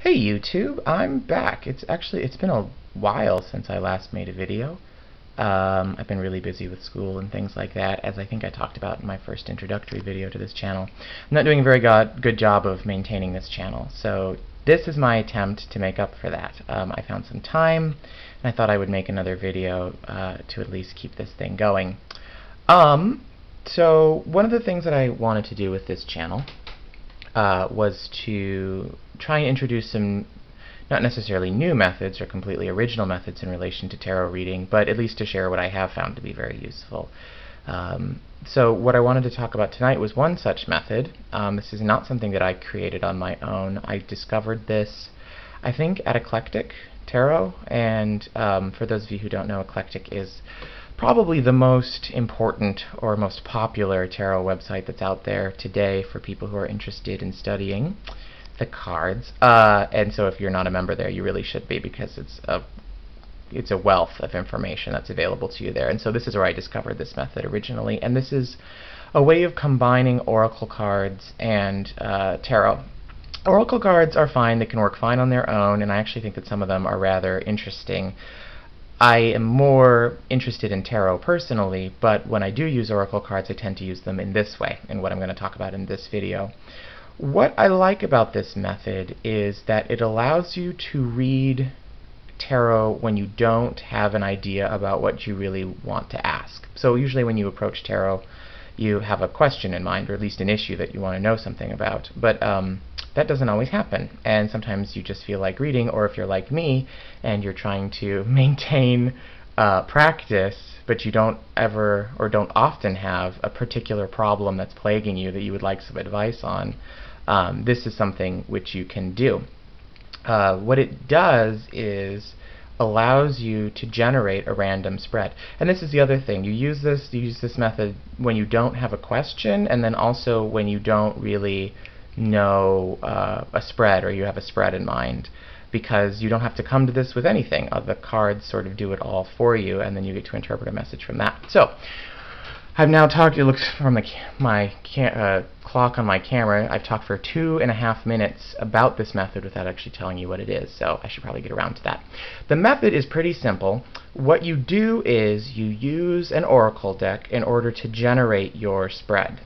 Hey YouTube, I'm back. It's been a while since I last made a video. I've been really busy with school and things like that, as I think I talked about in my first introductory video to this channel. I'm not doing a very good job of maintaining this channel, so this is my attempt to make up for that. I found some time, and I thought I would make another video to at least keep this thing going. So one of the things that I wanted to do with this channel was to try and introduce some, not necessarily new methods or completely original methods in relation to tarot reading, but at least to share what I have found to be very useful. So what I wanted to talk about tonight was one such method. This is not something that I created on my own. I discovered this, I think, at Eclectic Tarot, and for those of you who don't know, Eclectic is probably the most important or most popular tarot website that's out there today for people who are interested in studying the cards. And so if you're not a member there, you really should be, because it's a wealth of information that's available to you there. And so this is where I discovered this method originally, and this is a way of combining oracle cards and tarot. Oracle cards are fine, they can work fine on their own, and I actually think that some of them are rather interesting. I am more interested in tarot personally, but when I do use oracle cards, I tend to use them in this way, in what I'm going to talk about in this video. What I like about this method is that it allows you to read tarot when you don't have an idea about what you really want to ask. So usually when you approach tarot, you have a question in mind, or at least an issue that you want to know something about. But that doesn't always happen, and sometimes you just feel like reading, or if you're like me and you're trying to maintain practice, but you don't ever or don't often have a particular problem that's plaguing you that you would like some advice on, this is something which you can do. What it does is allows you to generate a random spread. And this is the other thing. You use this method when you don't have a question, and then also when you don't really know a spread, or you have a spread in mind, because you don't have to come to this with anything. The cards sort of do it all for you, and then you get to interpret a message from that. So I've now talked, it looks from my clock on my camera, I've talked for 2.5 minutes about this method without actually telling you what it is, so I should probably get around to that. The method is pretty simple. What you do is you use an oracle deck in order to generate your spread.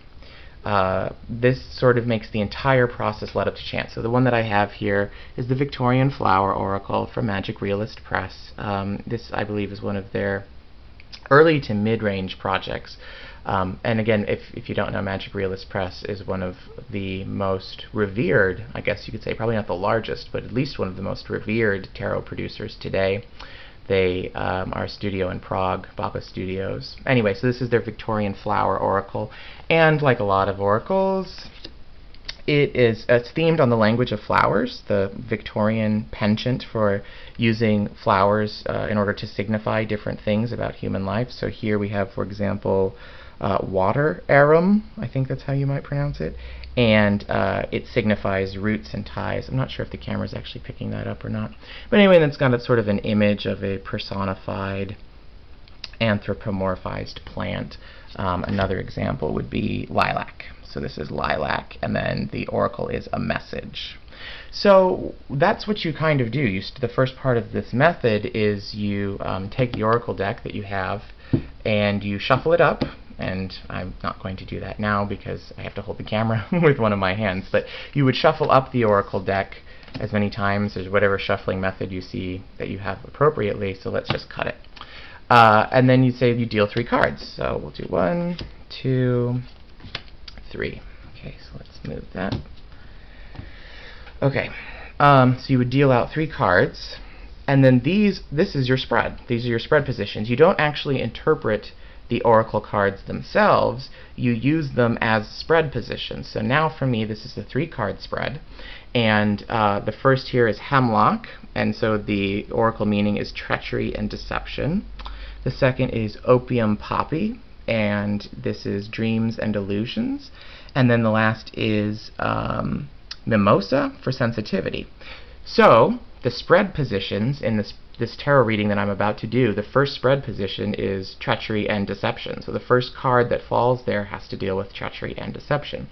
This sort of makes the entire process let up to chance. So the one that I have here is the Victorian Flower Oracle from Magic Realist Press. This, I believe, is one of their early to mid-range projects. And again, if you don't know, Magic Realist Press is one of the most revered, I guess you could say, probably not the largest, but at least one of the most revered tarot producers today. They are a studio in Prague, Baba Studios. Anyway, so this is their Victorian Flower Oracle, and like a lot of oracles, it's themed on the language of flowers, the Victorian penchant for using flowers in order to signify different things about human life. So here we have, for example, water arum, I think that's how you might pronounce it, and it signifies roots and ties. I'm not sure if the camera's actually picking that up or not. But anyway, that's got a sort of an image of a personified, anthropomorphized plant. Another example would be lilac. So this is lilac, and then the oracle is a message. So that's what you kind of do. The first part of this method is you take the oracle deck that you have and you shuffle it up, and I'm not going to do that now because I have to hold the camera with one of my hands, but you would shuffle up the oracle deck as many times as whatever shuffling method you see that you have appropriately. So let's just cut it. And then you say you deal 3 cards. So we'll do 1, 2, 3. Okay, so let's move that. Okay, so you would deal out 3 cards, and then this is your spread. These are your spread positions. You don't actually interpret the oracle cards themselves, you use them as spread positions. So now for me, this is the 3-card spread, and the first here is hemlock, and so the oracle meaning is treachery and deception. The second is opium poppy, and this is dreams and illusions. And then the last is mimosa for sensitivity. So the spread positions in this tarot reading that I'm about to do, the first spread position is treachery and deception. So the first card that falls there has to deal with treachery and deception.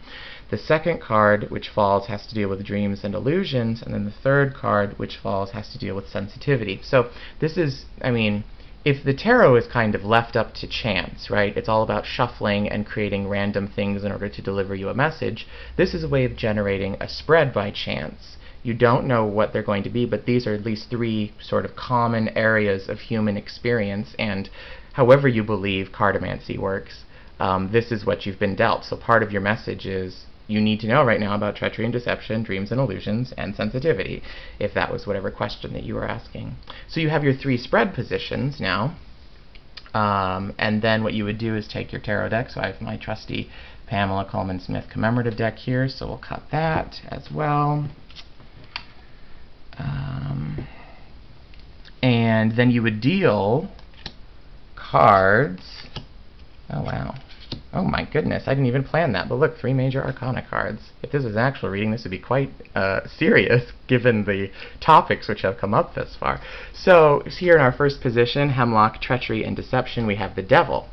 The second card which falls has to deal with dreams and illusions, and then the third card which falls has to deal with sensitivity. So this is, I mean, if the tarot is kind of left up to chance, right, it's all about shuffling and creating random things in order to deliver you a message, this is a way of generating a spread by chance. You don't know what they're going to be, but these are at least three sort of common areas of human experience, and however you believe cartomancy works, this is what you've been dealt. So part of your message is, you need to know right now about treachery and deception, dreams and illusions, and sensitivity, if that was whatever question that you were asking. So you have your three spread positions now, and then what you would do is take your tarot deck. So I have my trusty Pamela Colman Smith commemorative deck here, so we'll cut that as well. And then you would deal cards. Oh wow. Oh my goodness, I didn't even plan that. But look, 3 major arcana cards. If this was an actual reading, this would be quite serious, given the topics which have come up thus far. So here in our first position, hemlock, treachery, and deception, we have the devil.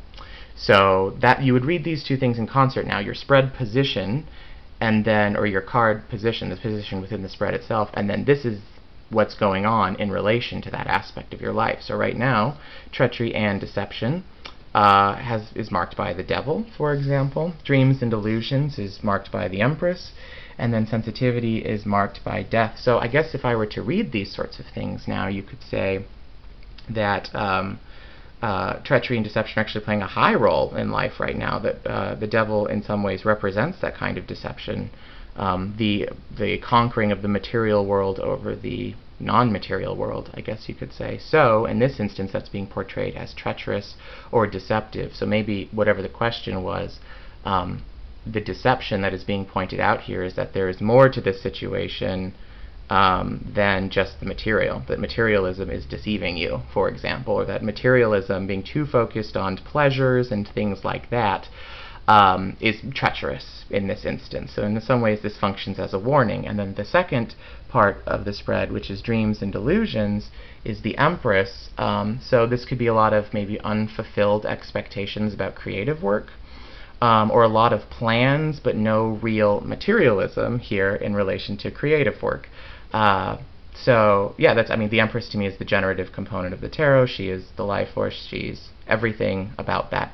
So that you would read these two things in concert now, your spread position, and then, or your card position, the position within the spread itself, and then this is what's going on in relation to that aspect of your life. So right now, treachery and deception is marked by the devil, for example. Dreams and illusions is marked by the Empress, and then sensitivity is marked by death. So I guess if I were to read these sorts of things now, you could say that treachery and deception are actually playing a high role in life right now, that the devil in some ways represents that kind of deception, the conquering of the material world over the non-material world, I guess you could say. So in this instance, that's being portrayed as treacherous or deceptive. So maybe whatever the question was, the deception that is being pointed out here is that there is more to this situation than just the material. That materialism is deceiving you, for example, or that materialism, being too focused on pleasures and things like that, is treacherous in this instance. So in some ways this functions as a warning. And then the second part of the spread, which is dreams and delusions, is the Empress. So this could be a lot of maybe unfulfilled expectations about creative work, or a lot of plans but no real materialism here in relation to creative work. So yeah, that's, I mean, the Empress to me is the generative component of the tarot. She is the life force. She's everything about that.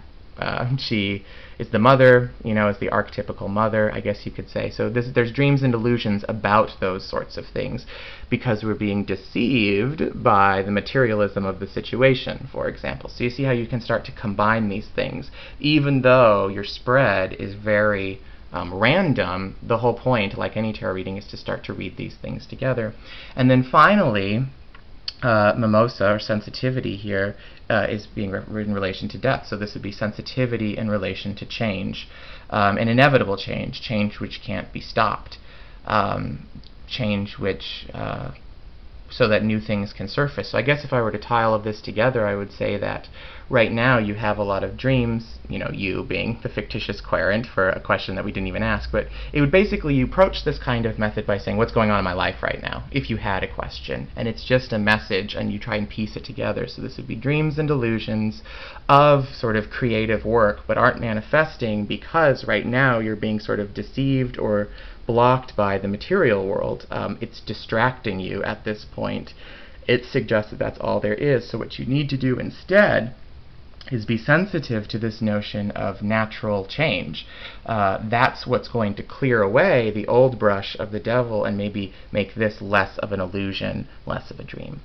She is the mother, you know, is the archetypical mother, I guess you could say. So there's dreams and delusions about those sorts of things because we're being deceived by the materialism of the situation, for example. So you see how you can start to combine these things. Even though your spread is very random, the whole point, like any tarot reading, is to start to read these things together. And then finally, mimosa, or sensitivity here, is being read in relation to death. So this would be sensitivity in relation to change, an inevitable change, change which can't be stopped, change which, so that new things can surface. So I guess if I were to tie all of this together, I would say that right now you have a lot of dreams, you know, you being the fictitious querent for a question that we didn't even ask, but it would basically, you approach this kind of method by saying, what's going on in my life right now, if you had a question, and it's just a message, and you try and piece it together. So this would be dreams and delusions of sort of creative work, but aren't manifesting because right now you're being sort of deceived or blocked by the material world. It's distracting you at this point. It suggests that that's all there is. So what you need to do instead is be sensitive to this notion of natural change. That's what's going to clear away the old brush of the devil and maybe make this less of an illusion, less of a dream.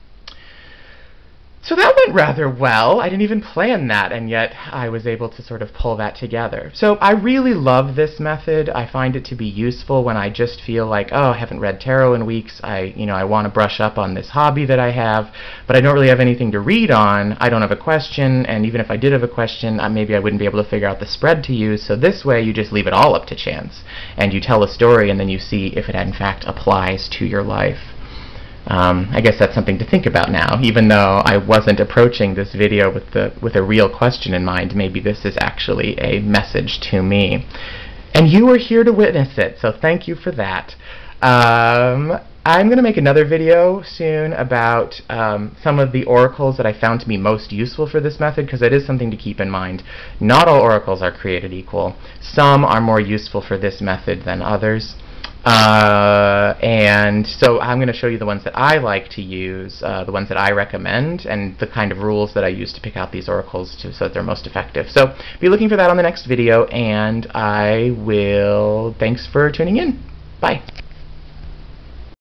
So that went rather well. I didn't even plan that, and yet I was able to sort of pull that together. So I really love this method. I find it to be useful when I just feel like, oh, I haven't read tarot in weeks. I want to brush up on this hobby that I have, but I don't really have anything to read on. I don't have a question, and even if I did have a question, maybe I wouldn't be able to figure out the spread to use. So this way you just leave it all up to chance, and you tell a story, and then you see if it in fact applies to your life. I guess that's something to think about now. Even though I wasn't approaching this video with a real question in mind, maybe this is actually a message to me. And you are here to witness it, so thank you for that. I'm going to make another video soon about some of the oracles that I found to be most useful for this method, because it is something to keep in mind. Not all oracles are created equal. Some are more useful for this method than others. And so I'm going to show you the ones that I like to use, the ones that I recommend, and the kind of rules that I use to pick out these oracles so that they're most effective. So be looking for that on the next video, and thanks for tuning in. Bye.